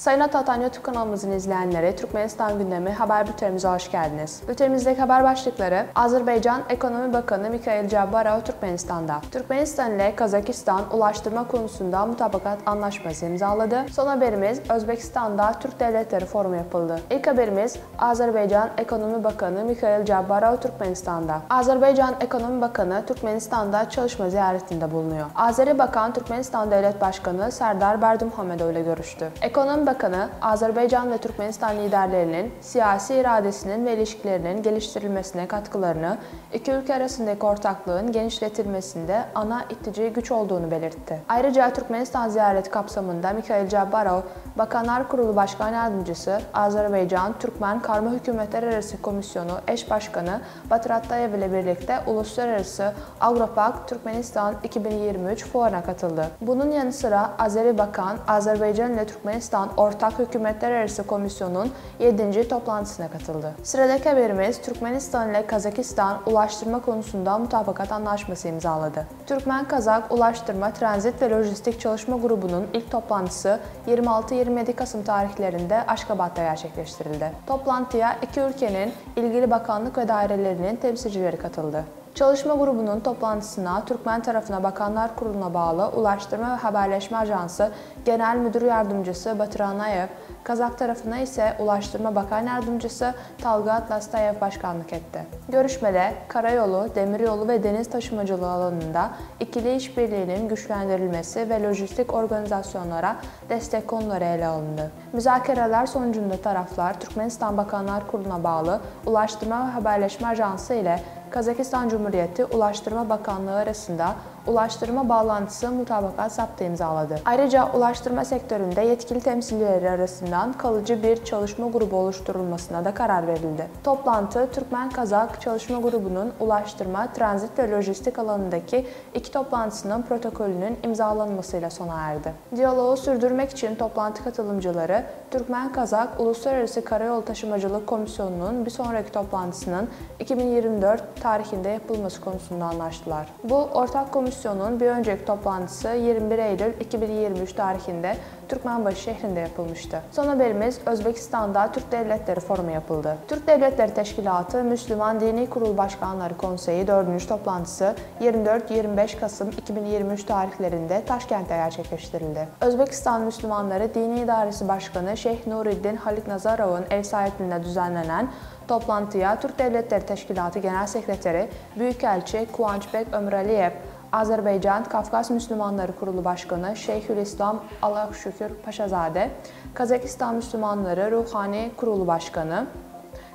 Sayın Atatan YouTube kanalımızın izleyenleri, Türkmenistan gündemi haber bültenimize hoş geldiniz. Bültenimizdeki haber başlıkları: Azerbaycan Ekonomi Bakanı Mikhail Cabbarov Türkmenistan'da. Türkmenistan ile Kazakistan ulaştırma konusunda mutabakat anlaşması imzaladı. Son haberimiz: Özbekistan'da Türk Devletleri Forumu yapıldı. İlk haberimiz: Azerbaycan Ekonomi Bakanı Mikhail Cabbarov Türkmenistan'da. Azerbaycan Ekonomi Bakanı Türkmenistan'da çalışma ziyaretinde bulunuyor. Azeri Bakan Türkmenistan Devlet Başkanı Serdar Berdimuhamedov ile görüştü. Ekonomi Bakanı, Azerbaycan ve Türkmenistan liderlerinin siyasi iradesinin ve ilişkilerinin geliştirilmesine katkılarını, iki ülke arasındaki ortaklığın genişletilmesinde ana itici güç olduğunu belirtti. Ayrıca Türkmenistan ziyareti kapsamında Mikhail Cabbarov, Bakanlar Kurulu Başkan Yardımcısı, Azerbaycan Türkmen Karma Hükümetler Arası Komisyonu Eş Başkanı Batır Atayev ile birlikte Uluslararası Avropak Türkmenistan 2023 fuarına katıldı. Bunun yanı sıra Azeri Bakan, Azerbaycan ile Türkmenistan Ortak Hükümetler Arası Komisyonu'nun 7. toplantısına katıldı. Sıradaki haberimiz: Türkmenistan ile Kazakistan ulaştırma konusunda mutabakat anlaşması imzaladı. Türkmen-Kazak Ulaştırma, Transit ve Lojistik Çalışma Grubu'nun ilk toplantısı 26-27 Kasım tarihlerinde Aşkabat'ta gerçekleştirildi. Toplantıya iki ülkenin ilgili bakanlık ve dairelerinin temsilcileri katıldı. Çalışma grubunun toplantısına Türkmen tarafına Bakanlar Kurulu'na bağlı Ulaştırma ve Haberleşme Ajansı Genel Müdür Yardımcısı Batır Anayev, Kazak tarafına ise Ulaştırma Bakan Yardımcısı Talgat Lastayev başkanlık etti. Görüşmede karayolu, demiryolu ve deniz taşımacılığı alanında ikili işbirliğinin güçlendirilmesi ve lojistik organizasyonlara destek konuları ele alındı. Müzakereler sonucunda taraflar Türkmenistan Bakanlar Kurulu'na bağlı Ulaştırma ve Haberleşme Ajansı ile Kazakistan Cumhuriyeti Ulaştırma Bakanlığı arasında ulaştırma bağlantısı mutabakat zaptı imzaladı. Ayrıca ulaştırma sektöründe yetkili temsilcileri arasından kalıcı bir çalışma grubu oluşturulmasına da karar verildi. Toplantı, Türkmen-Kazak Çalışma Grubu'nun ulaştırma, transit ve lojistik alanındaki iki toplantısının protokolünün imzalanmasıyla sona erdi. Diyaloğu sürdürmek için toplantı katılımcıları, Türkmen-Kazak Uluslararası Karayolu Taşımacılık Komisyonu'nun bir sonraki toplantısının 2024 tarihinde yapılması konusunda anlaştılar. Bu ortak komisyonun bir önceki toplantısı 21 Eylül 2023 tarihinde Türkmenbaşı şehrinde yapılmıştı. Son haberimiz: Özbekistan'da Türk Devletleri Forumu yapıldı. Türk Devletleri Teşkilatı Müslüman Dini Kurul Başkanları Konseyi 4. toplantısı 24-25 Kasım 2023 tarihlerinde Taşkent'te gerçekleştirildi. Özbekistan Müslümanları Dini İdaresi Başkanı Şeyh Nuruddin Halik Nazarov'un ev sahipliğinde düzenlenen toplantıya Türk Devletleri Teşkilatı Genel Sekreteri Büyükelçi Kuvançbek Ömraliyev, Azerbaycan Kafkas Müslümanları Kurulu Başkanı Şeyhülislam Allahşükür Paşazade, Kazakistan Müslümanları Ruhani Kurulu Başkanı,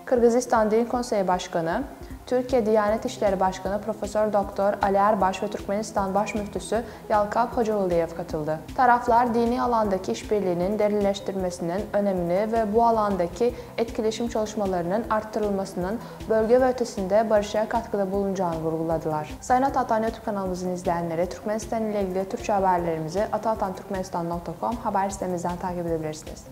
Kırgızistan Din Konseyi Başkanı, Türkiye Diyanet İşleri Başkanı Profesör Doktor Ali Erbaş ve Türkmenistan Baş Müftüsü Yalkap Hocalıyev katıldı. Taraflar dini alandaki işbirliğinin derinleştirmesinin önemini ve bu alandaki etkileşim çalışmalarının arttırılmasının bölge ve ötesinde barışa katkıda bulunacağını vurguladılar. Sayın Atatan YouTube kanalımızın izleyenleri, Türkmenistan ile ilgili Türkçe haberlerimizi atatanturkmenistan.com haber sitemizden takip edebilirsiniz.